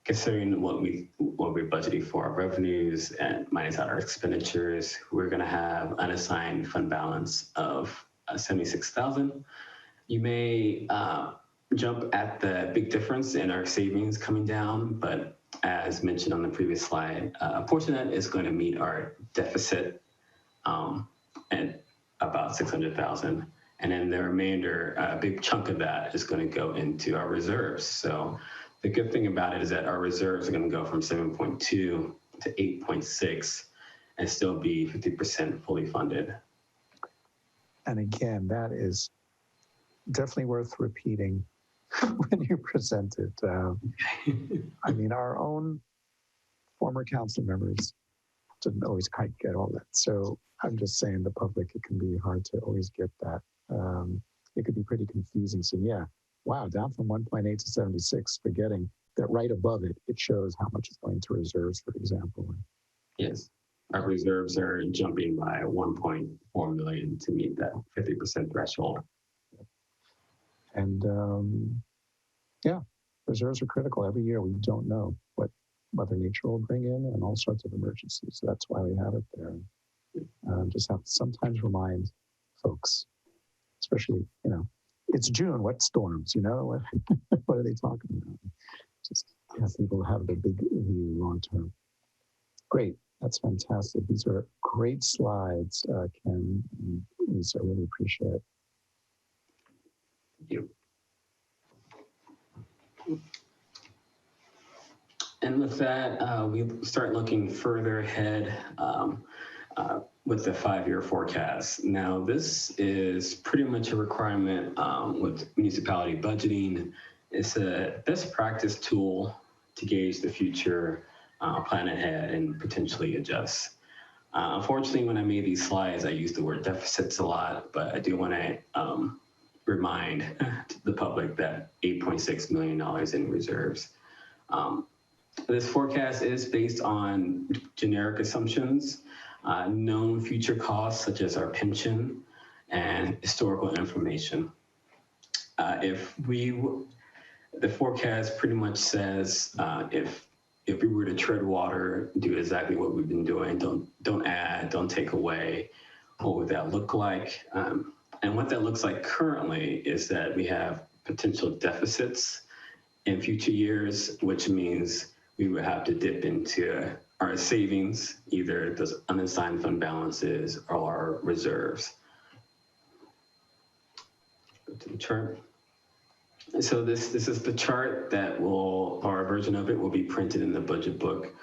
Considering what we budgeted for our revenues and minus out our expenditures, we're going to have unassigned fund balance of 76,000. You may jump at the big difference in our savings coming down, but as mentioned on the previous slide, a portion of that is going to meet our deficit at about 600,000, and then the remainder, a big chunk of that, is going to go into our reserves. So the good thing about it is that our reserves are going to go from 7.2 to 8.6 and still be 50% fully funded. And again, that is definitely worth repeating when you present it. I mean, our own former council members didn't always quite get all that. So I'm just saying the public, it can be hard to always get that. It could be pretty confusing. So yeah. Wow, down from 1.8 to 76, forgetting that right above it, it shows how much is going to reserves, for example. Yes, our reserves are jumping by 1.4 million to meet that 50% threshold. And yeah, reserves are critical. Every year we don't know what Mother Nature will bring in and all sorts of emergencies. So that's why we have it there. Just have to sometimes remind folks, especially, it's June, what storms, what are they talking about? Just have people have the big view long term. Great, that's fantastic. These are great slides, Ken and Lisa, I really appreciate it. Thank you. And with that, we start looking further ahead with the 5-year forecast. Now, this is pretty much a requirement with municipality budgeting. It's a best practice tool to gauge the future, plan ahead, and potentially adjust. Unfortunately, when I made these slides, I used the word deficits a lot, but I do want to remind the public that $8.6 million in reserves. This forecast is based on generic assumptions, known future costs such as our pension and historical information. The forecast pretty much says if we were to tread water, do exactly what we've been doing, don't add, don't take away, what would that look like? And what that looks like currently is that we have potential deficits in future years, which means we would have to dip into our savings, either those unassigned fund balances or our reserves. Go to the chart. So this is the chart that our version of it will be printed in the budget book.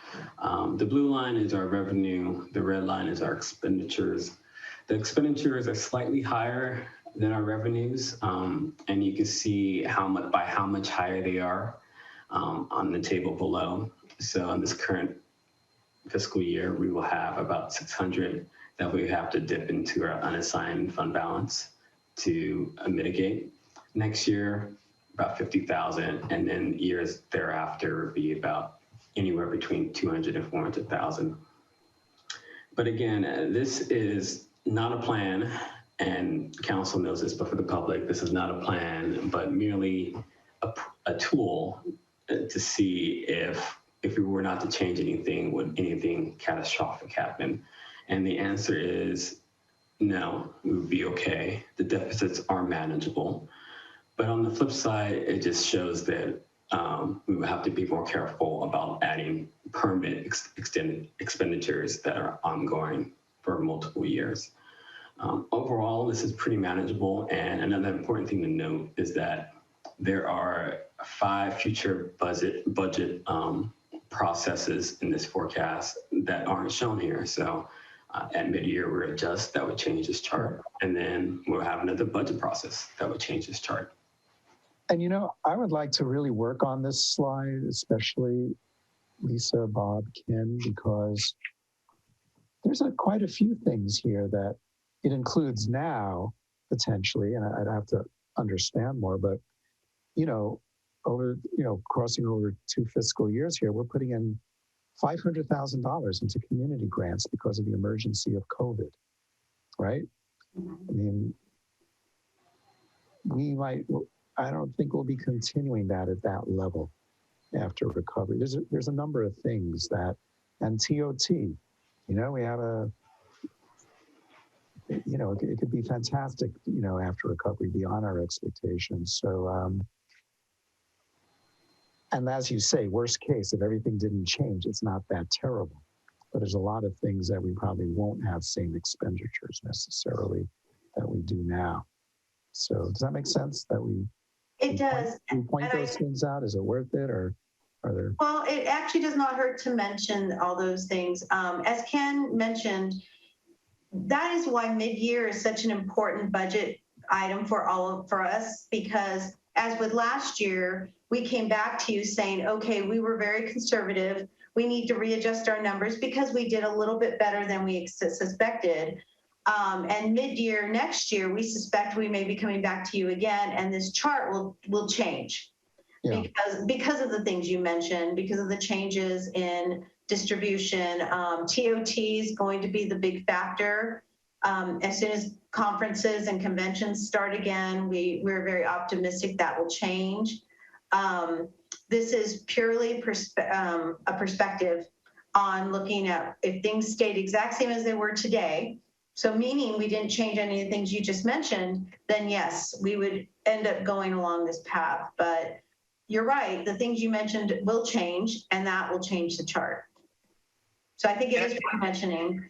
The blue line is our revenue. The red line is our expenditures. The expenditures are slightly higher than our revenues, and you can see by how much higher they are on the table below. So in this current fiscal year, we will have about $600,000 that we have to dip into our unassigned fund balance to mitigate. Next year, about 50,000, and then years thereafter would be about anywhere between 200 and 400,000. But again, this is not a plan, and council knows this, but for the public, this is not a plan, but merely a tool to see if we were not to change anything, would anything catastrophic happen? And the answer is no, we would be okay. The deficits are manageable. But on the flip side, it just shows that we would have to be more careful about adding permanent extended expenditures that are ongoing for multiple years. Overall, this is pretty manageable. And another important thing to note is that there are 5 future budget processes in this forecast that aren't shown here. So at mid-year, we'll adjust, that would change this chart. And then we'll have another budget process that would change this chart. And, you know, I would like to really work on this slide, especially Lisa, Bob, Ken, because there's quite a few things here that it includes now, potentially, and I'd have to understand more, but, you know, crossing over 2 fiscal years here, we're putting in $500,000 into community grants because of the emergency of COVID, right? I mean, I don't think we'll be continuing that at that level after recovery. There's a number of things and TOT, you know, we have it could be fantastic, you know, after recovery beyond our expectations. So, and as you say, worst case, if everything didn't change, it's not that terrible. But there's a lot of things that we probably won't have same expenditures necessarily that we do now. So does that make sense that It does. We point those things out? Is it worth it, or are there? Well, it actually does not hurt to mention all those things. As Ken mentioned, that is why mid-year is such an important budget item for us, because as with last year, we came back to you saying, okay, we were very conservative. We need to readjust our numbers because we did a little bit better than we suspected. And mid-year next year, we suspect we may be coming back to you again, and this chart will change. Yeah. Because of the things you mentioned, because of the changes in distribution. TOT is going to be the big factor. As soon as conferences and conventions start again, we're very optimistic that will change. This is purely a perspective on looking at if things stayed exact same as they were today. So meaning we didn't change any of the things you just mentioned, then yes, we would end up going along this path. But you're right, the things you mentioned will change, and that will change the chart. So I think it is worth mentioning.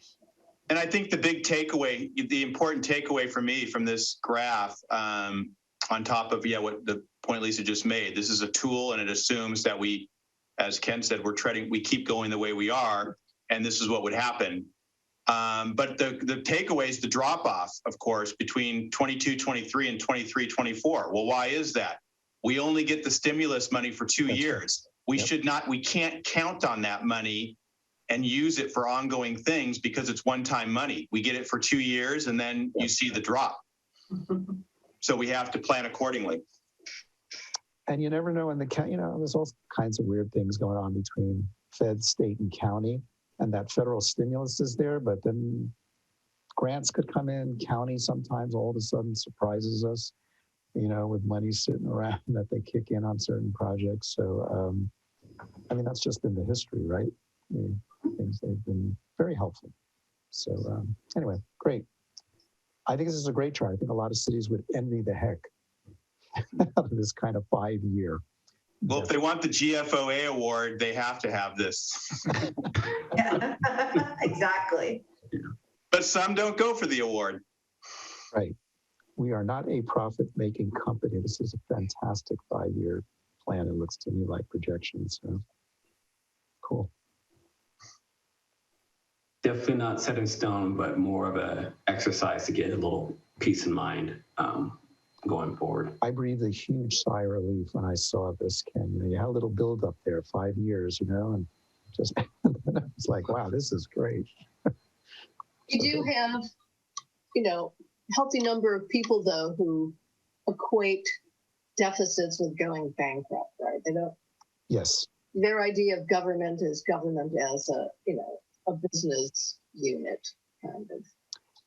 And I think the big takeaway, the important takeaway for me from this graph, on top of, what the point Lisa just made, this is a tool and it assumes that we, as Ken said, we keep going the way we are, and this is what would happen. But the takeaway is the drop off, of course, between 22-23 and 23-24. Well, why is that? We only get the stimulus money for 2 years. We can't count on that money and use it for ongoing things because it's one-time money. We get it for 2 years and then you see the drop. So we have to plan accordingly. And you never know there's all kinds of weird things going on between Fed, state, and county. And that federal stimulus is there, but then grants could come in. County sometimes all of a sudden surprises us, with money sitting around that they kick in on certain projects. So, that's just been the history, right? Things they've been very helpful. So anyway, great. I think this is a great chart. I think a lot of cities would envy the heck out of this kind of 5-year. Well, if they want the GFOA award, they have to have this. Yeah, exactly. But some don't go for the award. Right. We are not a profit-making company. This is a fantastic 5-year plan. It looks to me like projections. So cool. Definitely not set in stone, but more of an exercise to get a little peace of mind going forward. I breathed a huge sigh of relief when I saw this, Ken. You had a little build up there, 5 years, and just it's like, wow, this is great. You do have, healthy number of people though who equate deficits with going bankrupt, right? They don't. Yes. Their idea of government is government as a business unit kind of.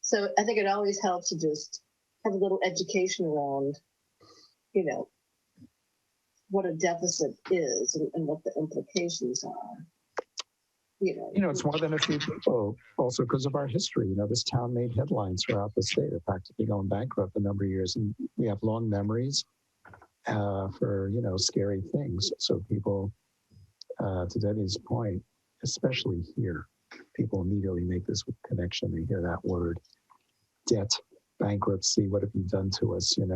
So I think it always helps to just have a little education around, what a deficit is and what the implications are. It's more than a few people, also because of our history. This town made headlines throughout the state of practically going bankrupt a number of years, and we have long memories for, scary things. So people, to Debbie's point, especially here, people immediately make this connection. They hear that word, debt, bankruptcy, what have you done to us, and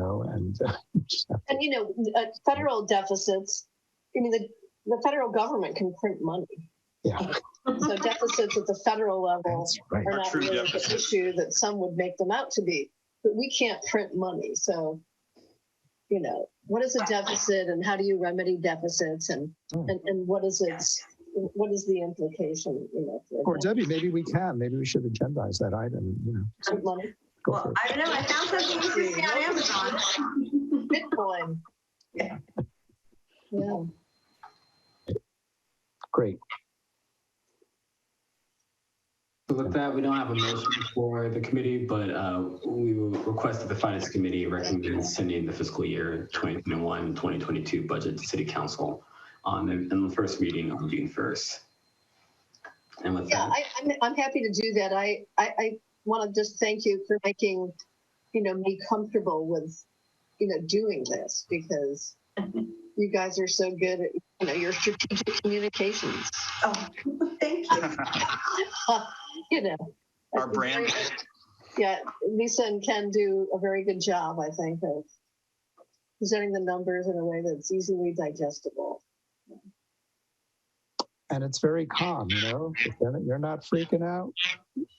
federal deficits, the federal government can print money. Yeah. So deficits at the federal level right. are not really the issue that some would make them out to be, but we can't print money. So, what is a deficit and how do you remedy deficits and what is the implication, Or Debbie, maybe we should agendize that item, print money. Well, I don't know. I found something interesting on Amazon. Bitcoin. Yeah. Yeah. Great. So with that, we don't have a motion for the committee, but we will request that the Finance Committee recommend sending the fiscal year 2021-2022 budget to City Council in the first meeting on June 1st. And with that, I'm happy to do that. I want to just thank you for making, me comfortable with, doing this, because you guys are so good at, your strategic communications. Oh, thank you. Our brand. Lisa and Ken do a very good job, I think, of presenting the numbers in a way that's easily digestible. And it's very calm, If you're not freaking out,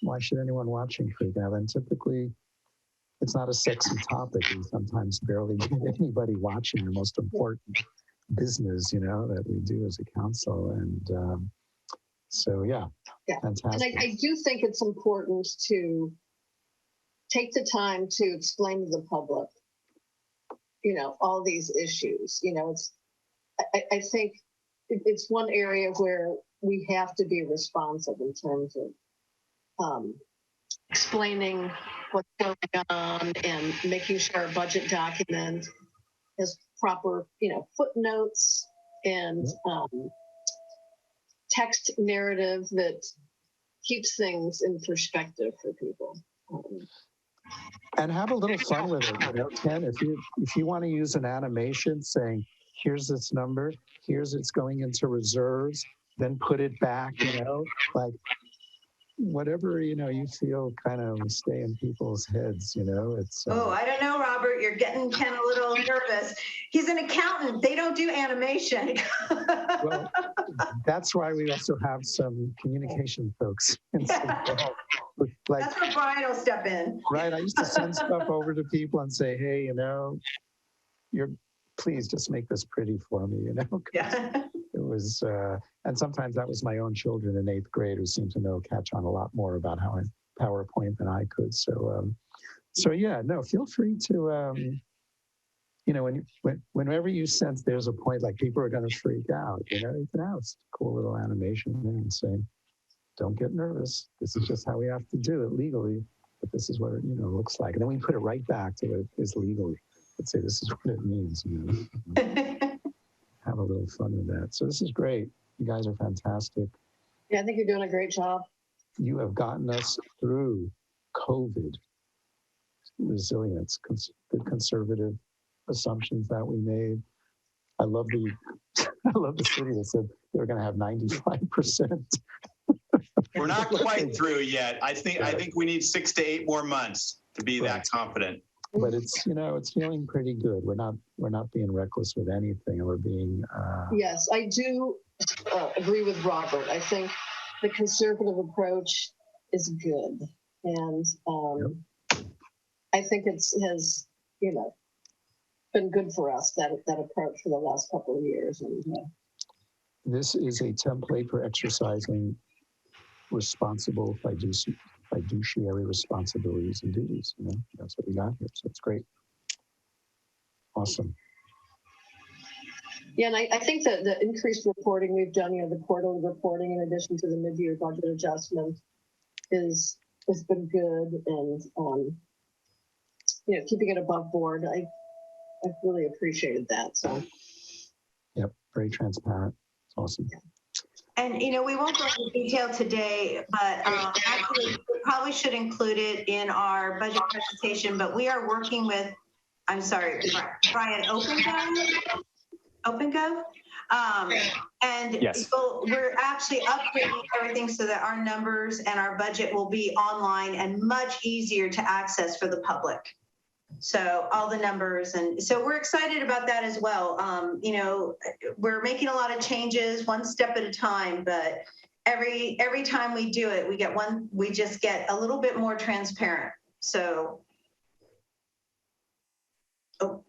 why should anyone watching freak out? And typically, it's not a sexy topic. We sometimes barely get anybody watching the most important business, that we do as a council. And fantastic. And I do think it's important to take the time to explain to the public, all these issues. I think it's one area where we have to be responsive in terms of explaining what's going on and making sure our budget document has proper, footnotes and text narrative that keeps things in perspective for people. And have a little fun with it, Ken. If you want to use an animation saying, here's this number, here's it's going into reserves, then put it back, like whatever, you feel kind of stay in people's heads, it's. I don't know, Robert, you're getting Ken a little nervous. He's an accountant. They don't do animation. Well, that's why we also have some communication folks. Yeah. Like, that's where Brian will step in. Right. I used to send stuff over to people and say, hey, please just make this pretty for me, Yeah. It was, and sometimes that was my own children in 8th grade who seemed to catch on a lot more about how I PowerPoint than I could. So feel free to, whenever you sense there's a point like people are going to freak out, you can have a cool little animation there and say, don't get nervous. This is just how we have to do it legally, but this is what it, looks like. And then we put it right back to what it is legally. Let's say this is what it means, Have a little fun with that. So this is great. You guys are fantastic. Yeah, I think you're doing a great job. You have gotten us through COVID, resilience, good conservative assumptions that we made. I love the city that said they were going to have 95%. We're not quite through yet. I think we need 6 to 8 more months to be that confident. But it's it's feeling pretty good. We're not being reckless with anything. We're being. Yes, I do agree with Robert. I think the conservative approach is good, and I think has been good for us that approach for the last couple of years. And this is a template for exercising responsible fiduciary responsibilities and duties. You know, that's what we got here. So it's great. Awesome. Yeah, and I think that the increased reporting we've done, you know, the quarterly reporting in addition to the mid-year budget adjustment has been good, and you know, keeping it above board. I've really appreciated that. So. Yep, very transparent. It's awesome. And, you know, we won't go into detail today, but actually we probably should include it in our budget presentation, but we are working with, I'm sorry, Brian, OpenGov? And Yes. we're actually upgrading everything so that our numbers and our budget will be online and much easier to access for the public. So all the numbers, and so we're excited about that as well. You know, we're making a lot of changes one step at a time, but every time we do it, we just get a little bit more transparent. So, oh,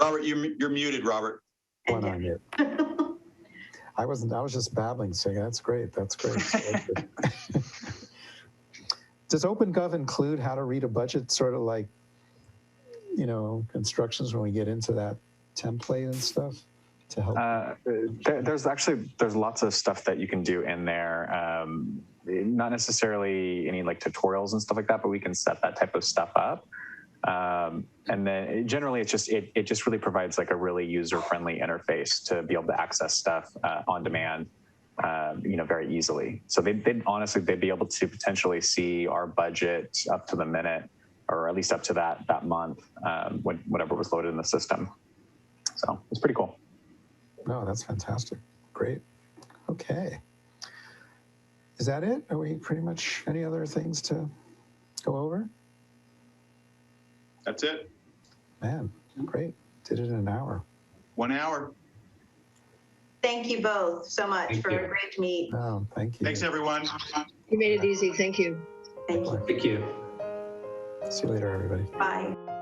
Robert, you're muted, Robert. One on mute. I was just babbling, saying that's great. That's great. Does OpenGov include how to read a budget, sort of like, you know, instructions when we get into that template and stuff to help? There's lots of stuff that you can do in there. Not necessarily any like tutorials and stuff like that, but we can set that type of stuff up. And then generally it just really provides like a really user-friendly interface to be able to access stuff on demand, you know, very easily. So they'd be able to potentially see our budget up to the minute, or at least up to that month, whatever was loaded in the system. So it's pretty cool. No, that's fantastic. Great. Okay. Is that it? Are we pretty much, any other things to go over? That's it. Man, great. Did it in an hour. 1 hour. thank you both so much Thank for you. a great meet. Oh, thank you. Thanks, everyone. You made it easy. Thank you. Thank you. Thank you. See you later, everybody. Bye.